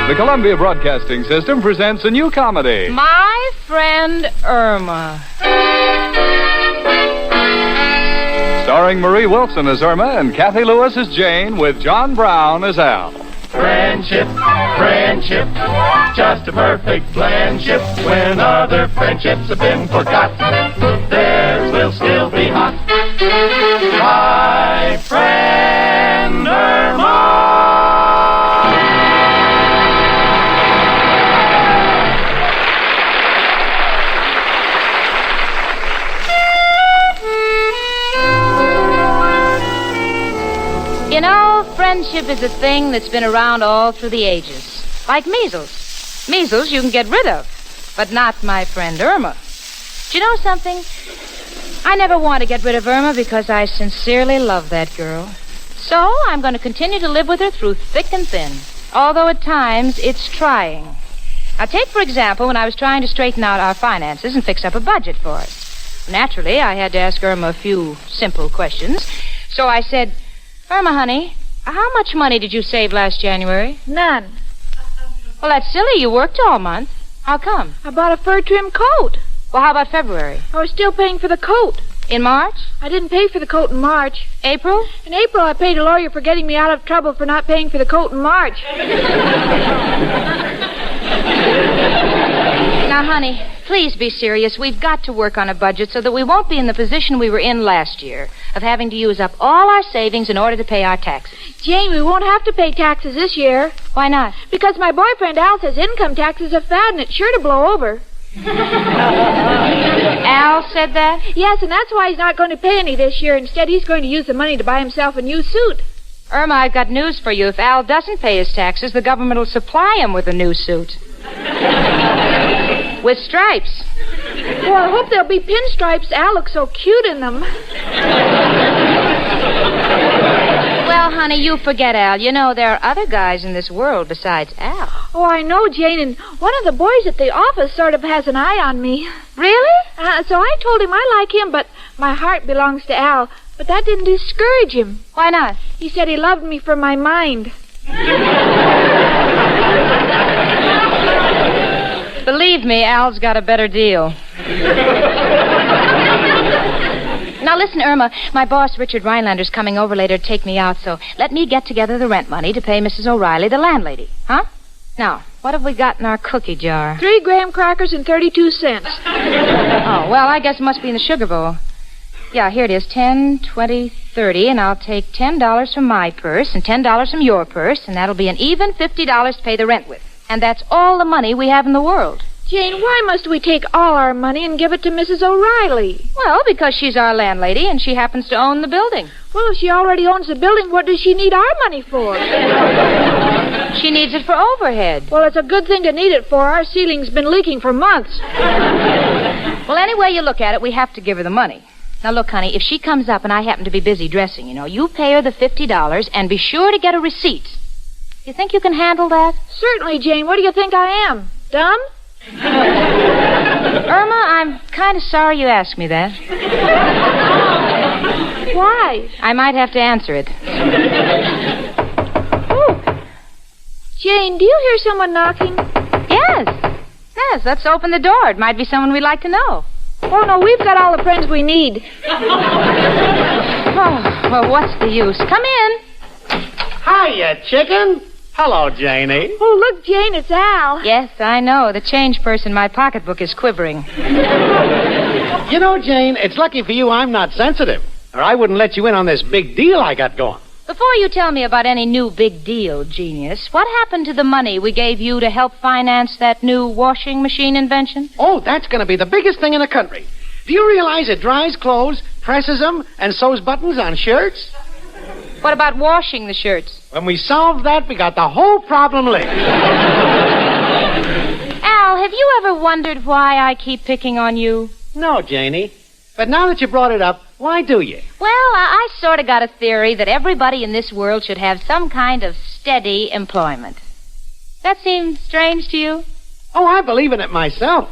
The Columbia Broadcasting System presents a new comedy. My Friend Irma. Starring Marie Wilson as Irma and Kathy Lewis as Jane, with John Brown as Al. Friendship, friendship, just a perfect friendship. When other friendships have been forgot, theirs will still be hot. My friend Irma. You know, friendship is a thing that's been around all through the ages. Like measles. Measles you can get rid of, but not my friend Irma. Do you know something? I never want to get rid of Irma because I sincerely love that girl. So I'm going to continue to live with her through thick and thin, although at times it's trying. Now, take, for example, when I was trying to straighten out our finances and fix up a budget for us. Naturally, I had to ask Irma a few simple questions. So I said, Irma, honey, how much money did you save last January? None. Well, that's silly. You worked all month. How come? I bought a fur-trimmed coat. Well, how about February? I was still paying for the coat. In March? I didn't pay for the coat in March. April? In April, I paid a lawyer for getting me out of trouble for not paying for the coat in March. Now, honey, please be serious. We've got to work on a budget so that we won't be in the position we were in last year of having to use up all our savings in order to pay our taxes. Jane, we won't have to pay taxes this year. Why not? Because my boyfriend Al says income taxes are fad and it's sure to blow over. Al said that? Yes, and that's why he's not going to pay any this year. Instead, he's going to use the money to buy himself a new suit. Irma, I've got news for you. If Al doesn't pay his taxes, the government will supply him with a new suit. With stripes. Well, I hope there'll be pinstripes. Al looks so cute in them. Well, honey, you forget Al. You know, there are other guys in this world besides Al. Oh, I know, Jane, and one of the boys at the office sort of has an eye on me. Really? So I told him I like him, but my heart belongs to Al. But that didn't discourage him. Why not? He said he loved me for my mind. Believe me, Al's got a better deal. Now, listen, Irma, my boss, Richard Rhinelander's coming over later to take me out, so let me get together the rent money to pay Mrs. O'Reilly, the landlady. Huh? Now, what have we got in our cookie jar? 3 graham crackers and 32 cents. Oh, well, I guess it must be in the sugar bowl. Yeah, here it is, 10, 20, 30, and I'll take $10 from my purse and $10 from your purse, and that'll be an even $50 to pay the rent with. And that's all the money we have in the world. Jane, why must we take all our money and give it to Mrs. O'Reilly? Well, because she's our landlady and she happens to own the building. Well, if she already owns the building, what does she need our money for? She needs it for overhead. Well, it's a good thing to need it for. Our ceiling's been leaking for months. Well, any way you look at it, we have to give her the money. Now, look, honey, if she comes up and I happen to be busy dressing, you pay her the $50 and be sure to get a receipt. You think you can handle that? Certainly, Jane. What do you think I am? Dumb? Irma, I'm kind of sorry you asked me that. Why? I might have to answer it. Oh. Jane, do you hear someone knocking? Yes. Yes, let's open the door. It might be someone we'd like to know. Oh, no, we've got all the friends we need. Oh, well, what's the use? Come in. Hiya, chicken. Hello, Janie. Oh, look, Jane, it's Al. Yes, I know. The change purse in my pocketbook is quivering. You know, Jane, it's lucky for you I'm not sensitive, or I wouldn't let you in on this big deal I got going. Before you tell me about any new big deal, genius, what happened to the money we gave you to help finance that new washing machine invention? Oh, that's going to be the biggest thing in the country. Do you realize it dries clothes, presses them, and sews buttons on shirts? What about washing the shirts? When we solved that, we got the whole problem licked. Al, have you ever wondered why I keep picking on you? No, Janie. But now that you brought it up, why do you? Well, I sort of got a theory that everybody in this world should have some kind of steady employment. That seems strange to you? Oh, I believe in it myself.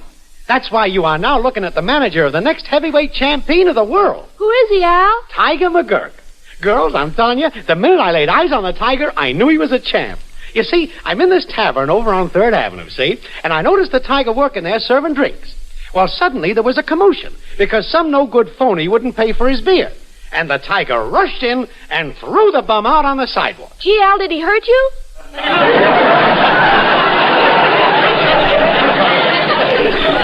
That's why you are now looking at the manager of the next heavyweight champion of the world. Who is he, Al? Tiger McGurk. Girls, I'm telling you, the minute I laid eyes on the Tiger, I knew he was a champ. You see, I'm in this tavern over on 3rd Avenue, see? And I noticed the tiger working there serving drinks. Well, suddenly there was a commotion because some no-good phony wouldn't pay for his beer. And the tiger rushed in and threw the bum out on the sidewalk. Gee, Al, did he hurt you?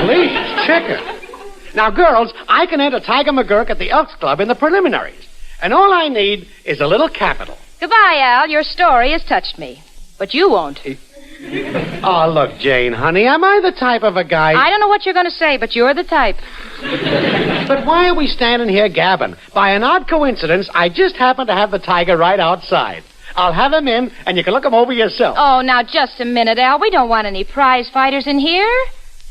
Please, chicken. Now, girls, I can enter Tiger McGurk at the Elks Club in the preliminaries. And all I need is a little capital. Goodbye, Al. Your story has touched me. But you won't. Oh, look, Jane, honey, am I the type of a guy... I don't know what you're going to say, but you're the type. But why are we standing here gabbing? By an odd coincidence, I just happen to have the tiger right outside. I'll have him in, and you can look him over yourself. Oh, now, just a minute, Al. We don't want any prize fighters in here.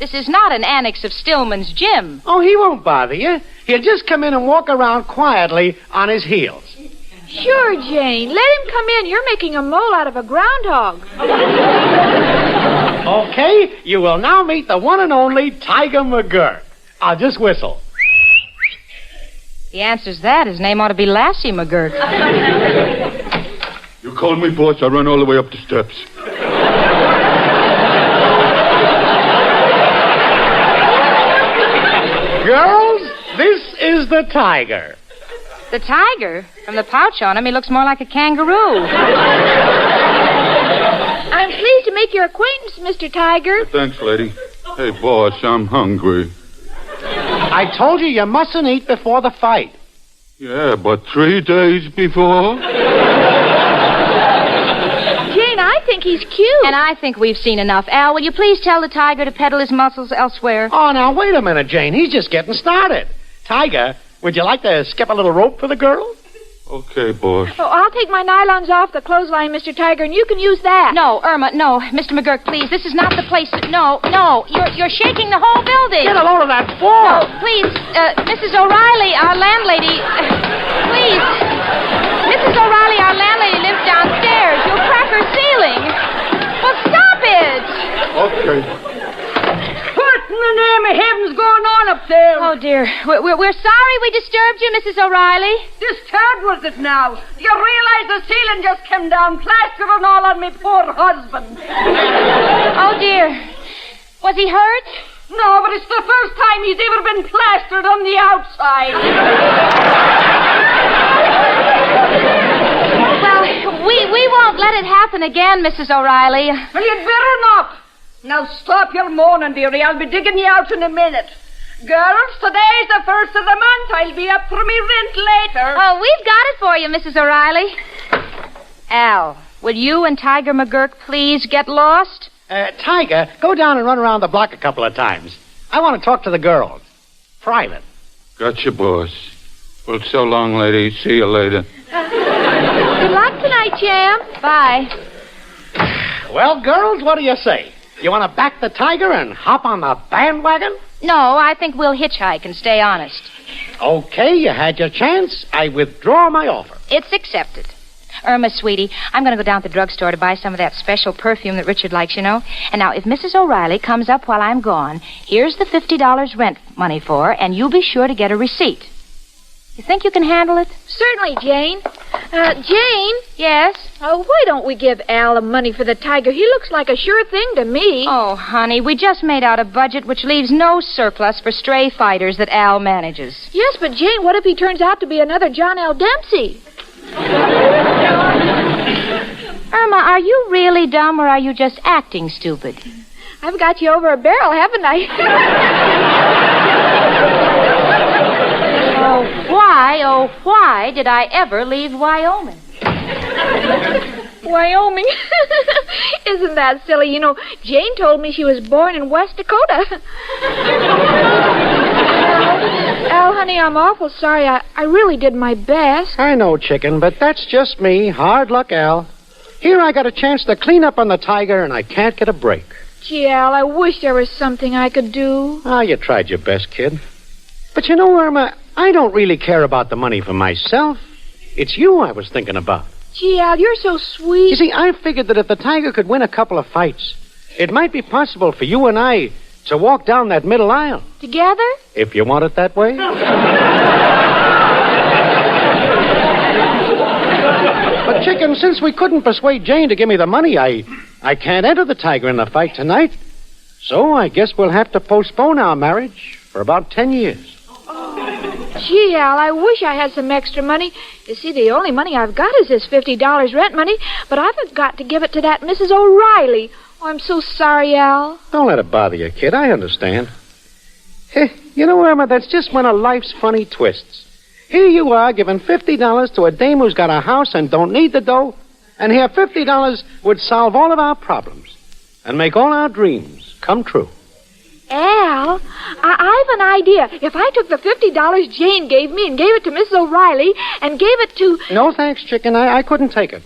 This is not an annex of Stillman's gym. Oh, he won't bother you. He'll just come in and walk around quietly on his heels. Sure, Jane. Let him come in. You're making a mole out of a groundhog. Okay, you will now meet the one and only Tiger McGurk. I'll just whistle. The answer's that. His name ought to be Lassie McGurk. You called me boss, I run all the way up the steps. Girls, this is the tiger. The tiger? From the pouch on him, he looks more like a kangaroo. I'm pleased to make your acquaintance, Mr. Tiger. Thanks, lady. Hey, boss, I'm hungry. I told you you mustn't eat before the fight. Yeah, but 3 days before? Jane, I think he's cute. And I think we've seen enough. Al, will you please tell the tiger to peddle his muscles elsewhere? Oh, now, wait a minute, Jane. He's just getting started. Tiger, would you like to skip a little rope for the girl? Okay, boss. Oh, I'll take my nylons off the clothesline, Mr. Tiger, and you can use that. No, Irma, no. Mr. McGurk, please. This is not the place. No. You're shaking the whole building. Get a load of that No, form. please. Mrs. O'Reilly, our landlady. Please. Mrs. O'Reilly, our landlady, lives downstairs. You'll crack her ceiling. Well, stop it. Okay. What in the name of heaven's going on up there? Oh, dear. We're sorry we disturbed you, Mrs. O'Reilly. Disturbed was it now? Do you realize the ceiling just came down, plaster and all on me poor husband? Oh, dear. Was he hurt? No, but it's the first time he's ever been plastered on the outside. Well, we won't let it happen again, Mrs. O'Reilly. Well, you'd better not. Now stop your moaning, dearie. I'll be digging you out in a minute. Girls, today's the 1st of the month. I'll be up for me rent later. Oh, we've got it for you, Mrs. O'Reilly. Al, will you and Tiger McGurk please get lost? Tiger, go down and run around the block a couple of times. I want to talk to the girls. Private. Gotcha, boss. Well, so long, lady. See you later. Good luck tonight, champ. Bye. Well, girls, what do you say? You want to back the tiger and hop on the bandwagon? No, I think we'll hitchhike and stay honest. Okay, you had your chance. I withdraw my offer. It's accepted. Irma, sweetie, I'm going to go down to the drugstore to buy some of that special perfume that Richard likes, you know. And now, if Mrs. O'Reilly comes up while I'm gone, here's the $50 rent money for her, and you be sure to get a receipt. You think you can handle it? Certainly, Jane. Jane? Yes? Why don't we give Al the money for the tiger? He looks like a sure thing to me. Oh, honey, we just made out a budget which leaves no surplus for stray fighters that Al manages. Yes, but Jane, what if he turns out to be another John L. Dempsey? Irma, are you really dumb or are you just acting stupid? I've got you over a barrel, haven't I? Why did I ever leave Wyoming? Wyoming? Isn't that silly? You know, Jane told me she was born in West Dakota. Al, honey, I'm awful sorry. I really did my best. I know, chicken, but that's just me. Hard luck, Al. Here I got a chance to clean up on the tiger, and I can't get a break. Gee, Al, I wish there was something I could do. You tried your best, kid. But you know, Irma, I don't really care about the money for myself. It's you I was thinking about. Gee, Al, you're so sweet. You see, I figured that if the tiger could win a couple of fights, it might be possible for you and I to walk down that middle aisle. Together? If you want it that way. But, chicken, since we couldn't persuade Jane to give me the money, I I can't enter the tiger in the fight tonight. So I guess we'll have to postpone our marriage for about 10 years. Gee, Al, I wish I had some extra money. You see, the only money I've got is this $50 rent money, but I've got to give it to that Mrs. O'Reilly. Oh, I'm so sorry, Al. Don't let it bother you, kid. I understand. You know, Irma, that's just one of life's funny twists. Here you are giving $50 to a dame who's got a house and don't need the dough, and here $50 would solve all of our problems and make all our dreams come true. Al, I have an idea. If I took the $50 Jane gave me and gave it to Mrs. O'Reilly and gave it to... No, thanks, chicken. I couldn't take it.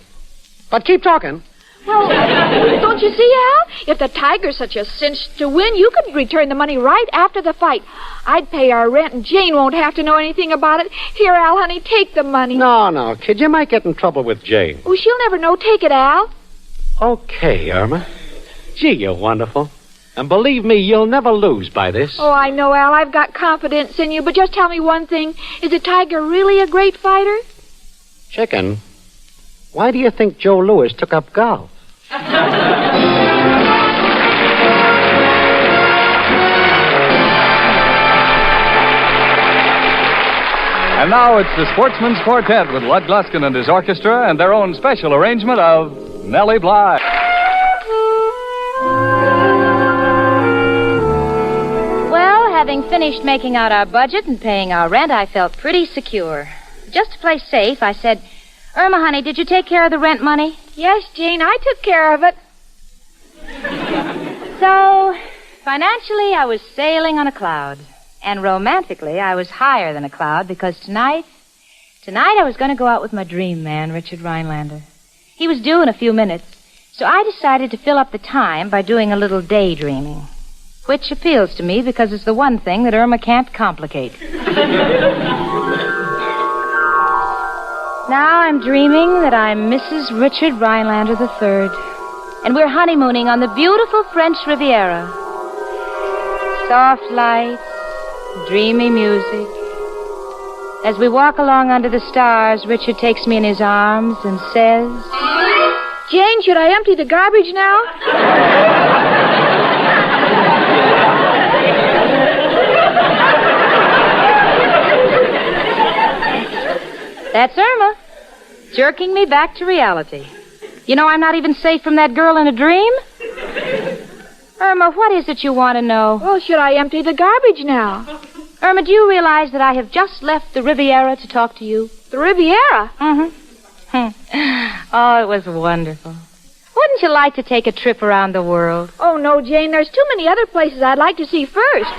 But keep talking. Well, don't you see, Al? If the tiger's such a cinch to win, you could return the money right after the fight. I'd pay our rent, and Jane won't have to know anything about it. Here, Al, honey, take the money. No, kid, you might get in trouble with Jane. Oh, she'll never know. Take it, Al. Okay, Irma. Gee, you're wonderful. And believe me, you'll never lose by this. Oh, I know, Al. I've got confidence in you. But just tell me one thing. Is the tiger really a great fighter? Chicken, why do you think Joe Louis took up golf? And now it's the Sportsman's Quartet with Lud Gluskin and his orchestra and their own special arrangement of Nellie Bly. Well, having finished making out our budget and paying our rent, I felt pretty secure. Just to play safe, I said, Irma, honey, did you take care of the rent money? Yes, Jane, I took care of it. So, financially, I was sailing on a cloud. And romantically, I was higher than a cloud because tonight I was going to go out with my dream man, Richard Rhinelander. He was due in a few minutes, so I decided to fill up the time by doing a little daydreaming, which appeals to me because it's the one thing that Irma can't complicate. Now I'm dreaming that I'm Mrs. Richard Rhinelander III, and we're honeymooning on the beautiful French Riviera. Soft lights, dreamy music. As we walk along under the stars, Richard takes me in his arms and says, Jane, should I empty the garbage now? That's Irma, jerking me back to reality. You know, I'm not even safe from that girl in a dream. Irma, what is it you want to know? Well, should I empty the garbage now? Irma, do you realize that I have just left the Riviera to talk to you? The Riviera? Oh, it was wonderful. Wouldn't you like to take a trip around the world? Oh, no, Jane. There's too many other places I'd like to see first.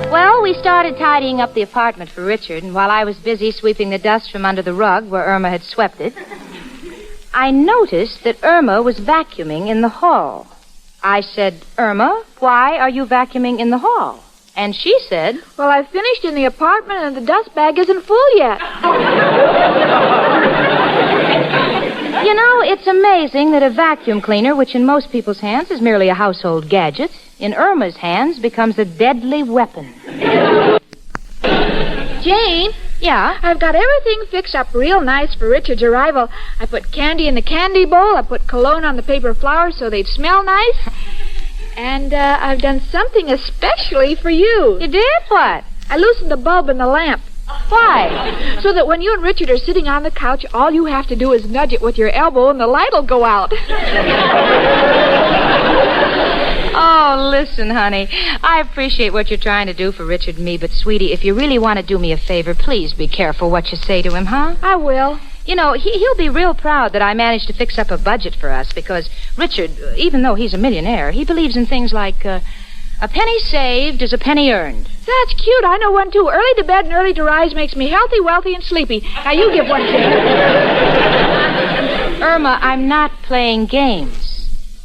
Well, we started tidying up the apartment for Richard, and while I was busy sweeping the dust from under the rug where Irma had swept it, I noticed that Irma was vacuuming in the hall. I said, Irma, why are you vacuuming in the hall? And she said, Well, I've finished in the apartment and the dust bag isn't full yet. You know, it's amazing that a vacuum cleaner, which in most people's hands is merely a household gadget, in Irma's hands becomes a deadly weapon. Jane? Yeah? I've got everything fixed up real nice for Richard's arrival. I put candy in the candy bowl. I put cologne on the paper flowers so they'd smell nice. And I've done something especially for you. You did? What? I loosened the bulb in the lamp. Why? So that when you and Richard are sitting on the couch, all you have to do is nudge it with your elbow and the light will go out. Oh, listen, honey. I appreciate what you're trying to do for Richard and me, but, sweetie, if you really want to do me a favor, please be careful what you say to him, huh? I will. You know, he'll be real proud that I managed to fix up a budget for us because Richard, even though he's a millionaire, he believes in things like a penny saved is a penny earned. That's cute. I know one, too. Early to bed and early to rise makes me healthy, wealthy, and sleepy. Now, you give one to me. Irma, I'm not playing games.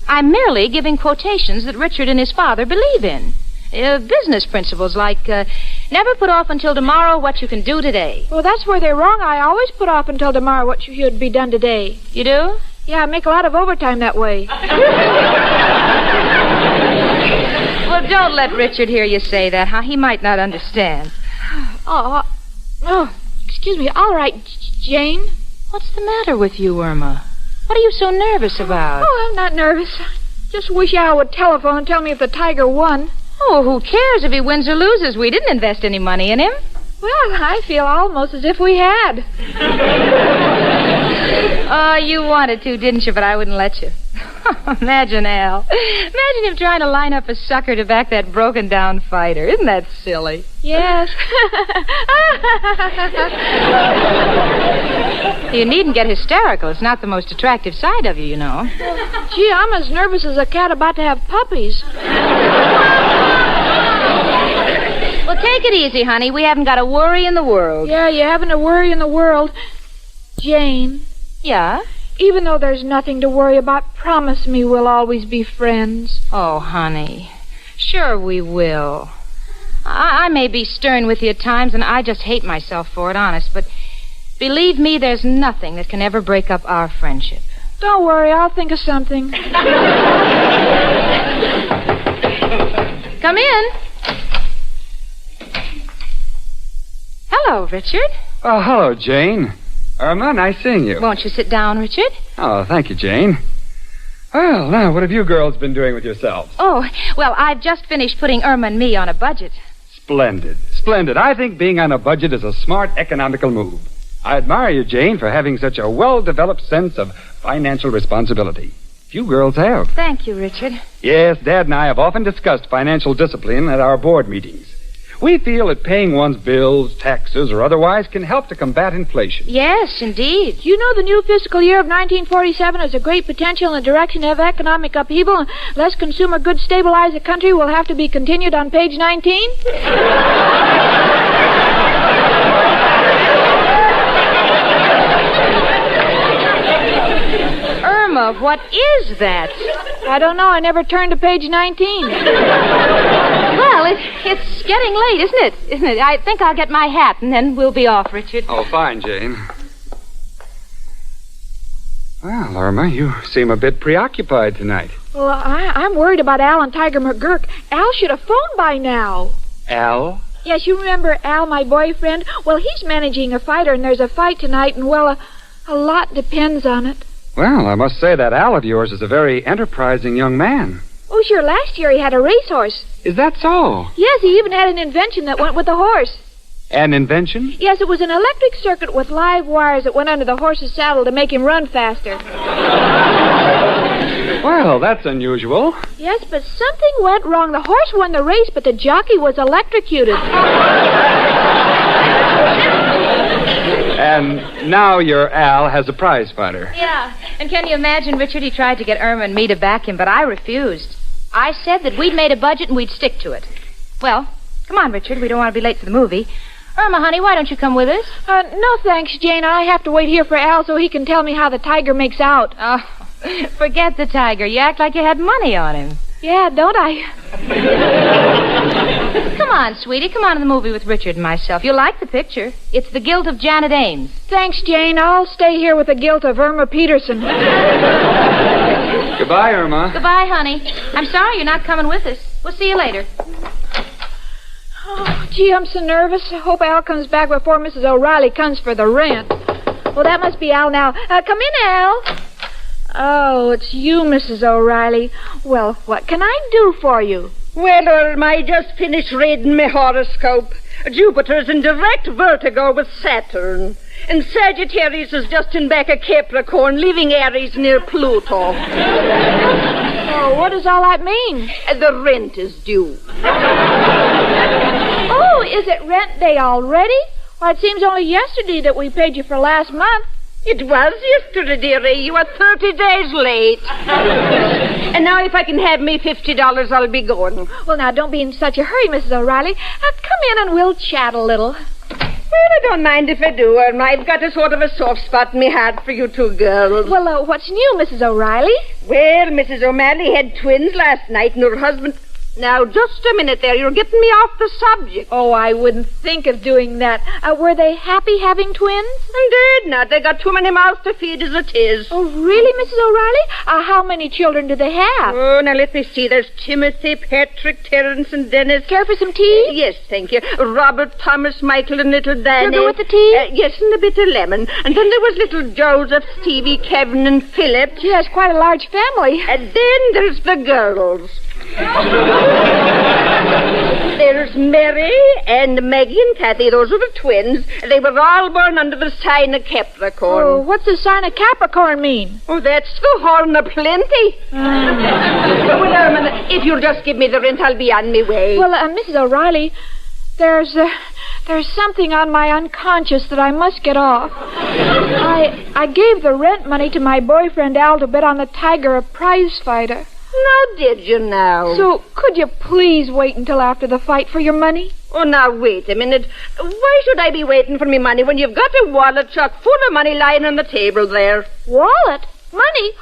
I'm merely giving quotations that Richard and his father believe in. Business principles like, never put off until tomorrow what you can do today. Well, that's where they're wrong. I always put off until tomorrow what should be done today. You do? Yeah, I make a lot of overtime that way. Well, don't let Richard hear you say that, huh? He might not understand. Oh, Oh, excuse me. All right, Jane. What's the matter with you, Irma? What are you so nervous about? Oh, I'm not nervous. Just wish Al would telephone and tell me if the Tiger won. Oh, who cares if he wins or loses? We didn't invest any money in him. Well, I feel almost as if we had. Oh, you wanted to, didn't you? But I wouldn't let you. Imagine Al. Imagine him trying to line up a sucker to back that broken-down fighter. Isn't that silly? Yes. You needn't get hysterical. It's not the most attractive side of you, you know. Gee, I'm as nervous as a cat about to have puppies. Well, take it easy, honey. We haven't got a worry in the world. Yeah, you haven't a worry in the world. Jane. Yeah? Even though there's nothing to worry about, promise me we'll always be friends. Oh, honey. Sure we will. I may be stern with you at times, and I just hate myself for it, honest, but believe me, there's nothing that can ever break up our friendship. Don't worry, I'll think of something. Come in. Hello, Richard. Oh, hello, Jane. Irma, nice seeing you. Won't you sit down, Richard? Oh, thank you, Jane. Well, now, what have you girls been doing with yourselves? Oh, well, I've just finished putting Irma and me on a budget. Splendid. Splendid. I think being on a budget is a smart economical move. I admire you, Jane, for having such a well-developed sense of financial responsibility. Few girls have. Thank you, Richard. Yes, Dad and I have often discussed financial discipline at our board meetings. We feel that paying one's bills, taxes, or otherwise can help to combat inflation. Yes, indeed. You know the new fiscal year of 1947 has a great potential in the direction of economic upheaval. Unless consumer goods stabilize the country, will have to be continued on page 19. Irma, what is that? I don't know. I never turned to page 19. Well, it's getting late, isn't it? I think I'll get my hat, and then we'll be off, Richard. Oh, fine, Jane. Well, Irma, you seem a bit preoccupied tonight. Well, I'm worried about Al and Tiger McGurk. Al should have phoned by now. Al? Yes, you remember Al, my boyfriend? Well, he's managing a fighter, and there's a fight tonight, and, well, a lot depends on it. Well, I must say that Al of yours is a very enterprising young man. Oh, sure, last year he had a racehorse. Is that so? Yes, he even had an invention that went with the horse. An invention? Yes, it was an electric circuit with live wires that went under the horse's saddle to make him run faster. Well, that's unusual. Yes, but something went wrong. The horse won the race, but the jockey was electrocuted. And now your Al has a prize fighter. Yeah, and can you imagine, Richard? He tried to get Irma and me to back him, but I refused. I said that we'd made a budget and we'd stick to it. Well, come on, Richard. We don't want to be late for the movie. Irma, honey, why don't you come with us? No, thanks, Jane. I have to wait here for Al so he can tell me how the Tiger makes out. Oh, forget the Tiger. You act like you had money on him. Yeah, don't I? Come on, sweetie. Come on to the movie with Richard and myself. You'll like the picture. It's The Guilt of Janet Ames. Thanks, Jane. I'll stay here with the guilt of Irma Peterson. Goodbye, Irma. Goodbye, honey. I'm sorry you're not coming with us. We'll see you later. Oh, gee, I'm so nervous. I hope Al comes back before Mrs. O'Reilly comes for the rent. Well, that must be Al now. Come in, Al. Oh, it's you, Mrs. O'Reilly. Well, what can I do for you? Well, Irma, I just finished reading my horoscope. Jupiter's in direct vertigo with Saturn. And Sagittarius is just in back of Capricorn, leaving Aries near Pluto. Oh, what does all that mean? The rent is due. Oh, is it rent day already? Why, it seems only yesterday that we paid you for last month. It was yesterday, dearie. You are 30 days late. And now if I can have me $50, I'll be going. Well, now, don't be in such a hurry, Mrs. O'Reilly. Come in and we'll chat a little. Well, I don't mind if I do, Irma. I've got a sort of a soft spot in my heart for you two girls. Well, what's new, Mrs. O'Reilly? Well, Mrs. O'Malley had twins last night, and her husband... Now, just a minute there. You're getting me off the subject. Oh, I wouldn't think of doing that. Were they happy having twins? Indeed not. They got too many mouths to feed as it is. Oh, really, Mrs. O'Reilly? How many children do they have? Oh, now let me see. There's Timothy, Patrick, Terence, and Dennis. Care for some tea? Yes, thank you. Robert, Thomas, Michael, and little Danny. Sugar with the tea? Yes, and a bit of lemon. And then there was little Joseph, Stevie, Kevin, and Philip. She has quite a large family. And then there's the girls. There's Mary and Maggie and Kathy. Those are the twins. They were all born under the sign of Capricorn. Oh, what's the sign of Capricorn mean? Oh, that's the horn of plenty. Well, Irma, if you'll just give me the rent, I'll be on my way. Well, Mrs. O'Reilly, there's something on my unconscious that I must get off. I gave the rent money to my boyfriend Al to bet on the Tiger, a prize fighter. Now, did you now? So, could you please wait until after the fight for your money? Oh, now, wait a minute. Why should I be waiting for me money when you've got a wallet chock full of money lying on the table there? Wallet? Money?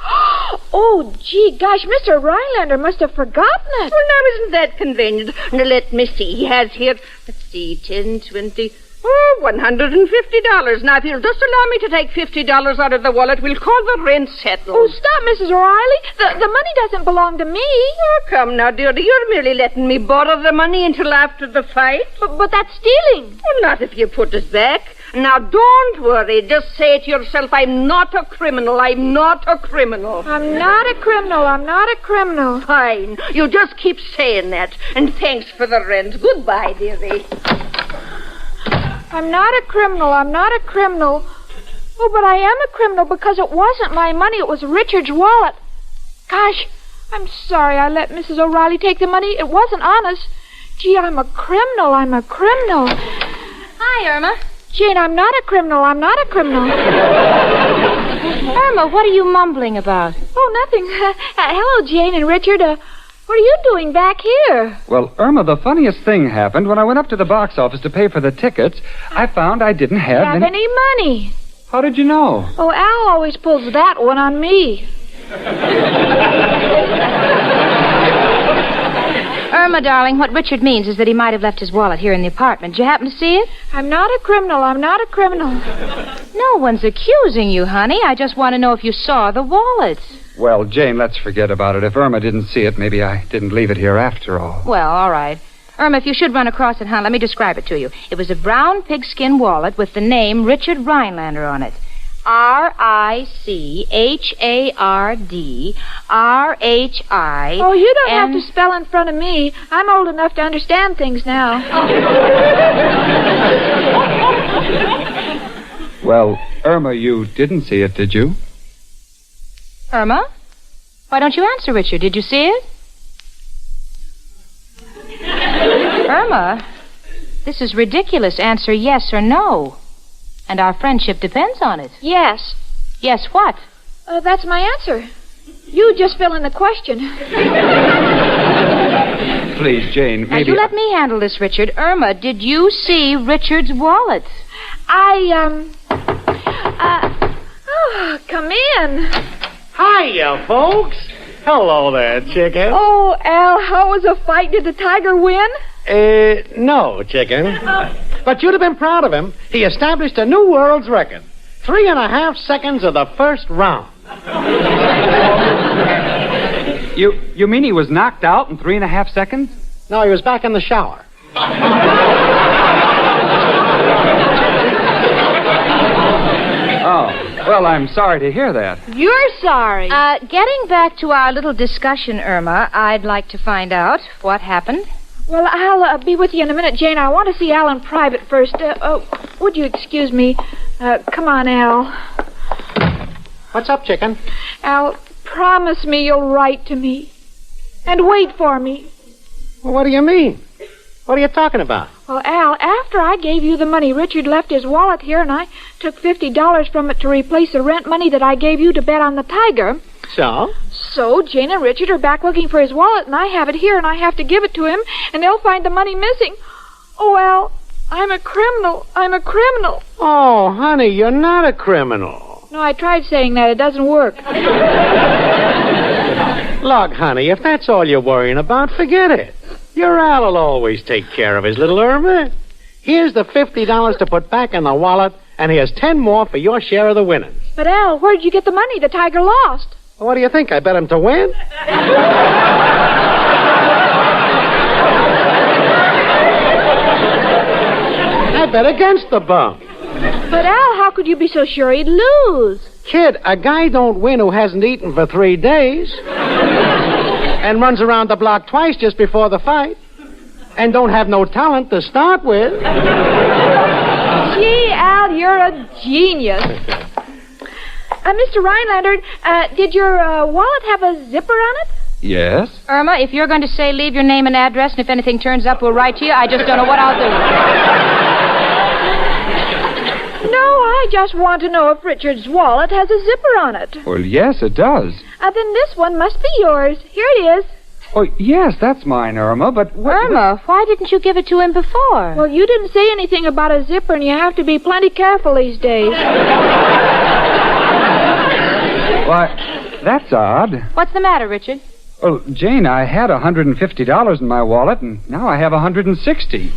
Oh, gee, gosh, Mr. Rhinelander must have forgotten it. Well, now, isn't that convenient? Now, let me see. He has here, let's see, 10, 20... Oh, $150. Now, if you'll just allow me to take $50 out of the wallet, we'll call the rent settled. Oh, stop, Mrs. O'Reilly. The money doesn't belong to me. Oh, come now, dearie. You're merely letting me borrow the money until after the fight. But that's stealing. Well, not if you put it back. Now, don't worry. Just say to yourself, I'm not a criminal. I'm not a criminal. I'm not a criminal. I'm not a criminal. Fine. You just keep saying that. And thanks for the rent. Goodbye, dearie. I'm not a criminal. I'm not a criminal. Oh, but I am a criminal because it wasn't my money. It was Richard's wallet. Gosh, I'm sorry I let Mrs. O'Reilly take the money. It wasn't honest. Gee, I'm a criminal. I'm a criminal. Hi, Irma. Jane, I'm not a criminal. I'm not a criminal. Irma, what are you mumbling about? Oh, nothing. Hello, Jane and Richard. What are you doing back here? Well, Irma, the funniest thing happened when I went up to the box office to pay for the tickets. I found I didn't have any money. How did you know? Oh, Al always pulls that one on me. Irma, darling, what Richard means is that he might have left his wallet here in the apartment. Did you happen to see it? I'm not a criminal. I'm not a criminal. No one's accusing you, honey. I just want to know if you saw the wallet. Well, Jane, let's forget about it. If Irma didn't see it, maybe I didn't leave it here after all. Well, all right. Irma, if you should run across it, let me describe it to you. It was a brown pigskin wallet with the name Richard Rhinelander on it. RICHARDRHI. Oh, you don't have to spell in front of me. I'm old enough to understand things now. Well, Irma, you didn't see it, did you? Irma? Why don't you answer, Richard? Did you see it? Irma, this is ridiculous. Answer yes or no. And our friendship depends on it. Yes. Yes what? That's my answer. You just fill in the question. Please, Jane, maybe... Now, you let me handle this, Richard. Irma, did you see Richard's wallet? Come in. Hiya, folks. Hello there, chicken. Oh, Al, how was the fight? Did the Tiger win? No, chicken. But you'd have been proud of him. He established a new world's record. 3.5 seconds of the first round. You mean he was knocked out in 3.5 seconds? No, he was back in the shower. Oh, well, I'm sorry to hear that. You're sorry. Getting back to our little discussion, Irma, I'd like to find out what happened. Well, I'll be with you in a minute, Jane. I want to see Al in private first. Would you excuse me? Come on, Al. What's up, chicken? Al, promise me you'll write to me. And wait for me. Well, what do you mean? What are you talking about? Well, Al, after I gave you the money, Richard left his wallet here, and I took $50 from it to replace the rent money that I gave you to bet on the Tiger. So? So, Jane and Richard are back looking for his wallet, and I have it here, and I have to give it to him, and they'll find the money missing. Oh, Al, I'm a criminal. I'm a criminal. Oh, honey, you're not a criminal. No, I tried saying that. It doesn't work. Look, honey, if that's all you're worrying about, forget it. Your Al will always take care of his little Irma. Here's the $50 to put back in the wallet, and here's 10 more for your share of the winnings. But, Al, where did you get the money the tiger lost? What do you think? I bet him to win? I bet against the bum. But, Al, how could you be so sure he'd lose? Kid, a guy don't win who hasn't eaten for 3 days. And runs around the block twice just before the fight. And don't have no talent to start with. Gee, Al, you're a genius. Mr. Rhinelander, did your wallet have a zipper on it? Yes? Irma, if you're going to say leave your name and address, and if anything turns up, we'll write to you, I just don't know what I'll do. No, I just want to know if Richard's wallet has a zipper on it. Well, yes, it does. Then this one must be yours. Here it is. Oh, yes, that's mine, Irma, but... Irma, why didn't you give it to him before? Well, you didn't say anything about a zipper, and you have to be plenty careful these days. Why, that's odd. What's the matter, Richard? Well, Jane, I had $150 in my wallet, and now I have $160.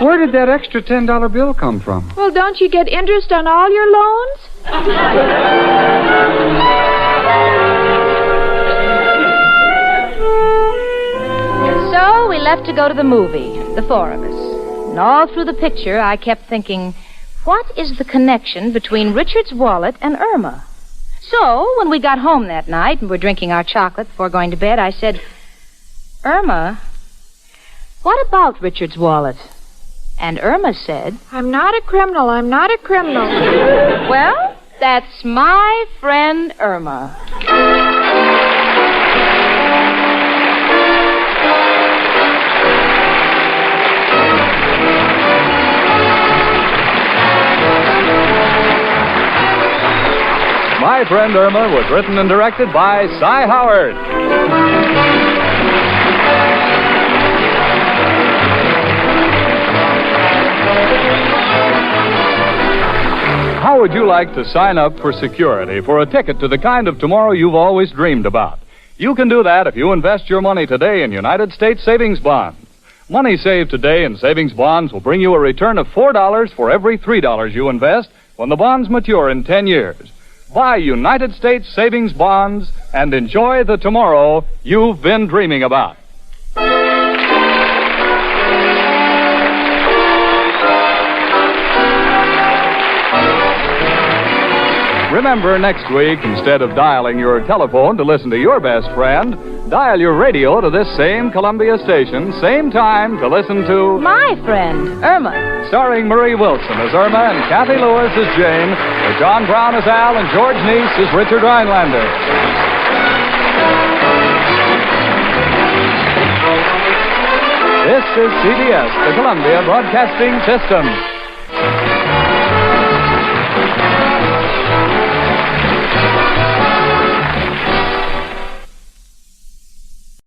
Where did that extra $10 bill come from? Well, don't you get interest on all your loans? So we left to go to the movie, the four of us. And all through the picture, I kept thinking, what is the connection between Richard's wallet and Irma? So, when we got home that night and were drinking our chocolate before going to bed, I said, Irma, what about Richard's wallet? And Irma said, I'm not a criminal. I'm not a criminal. well, that's my friend Irma. My Friend Irma was written and directed by Cy Howard. How would you like to sign up for security for a ticket to the kind of tomorrow you've always dreamed about? You can do that if you invest your money today in United States savings bonds. Money saved today in savings bonds will bring you a return of $4 for every $3 you invest when the bonds mature in 10 years. Buy United States savings bonds and enjoy the tomorrow you've been dreaming about. Remember, next week, instead of dialing your telephone to listen to your best friend, dial your radio to this same Columbia station, same time to listen to... My Friend Irma. Starring Marie Wilson as Irma and Kathy Lewis as Jane, with John Brown as Al and George Neese as Richard Rhinelander. This is CBS, the Columbia Broadcasting System.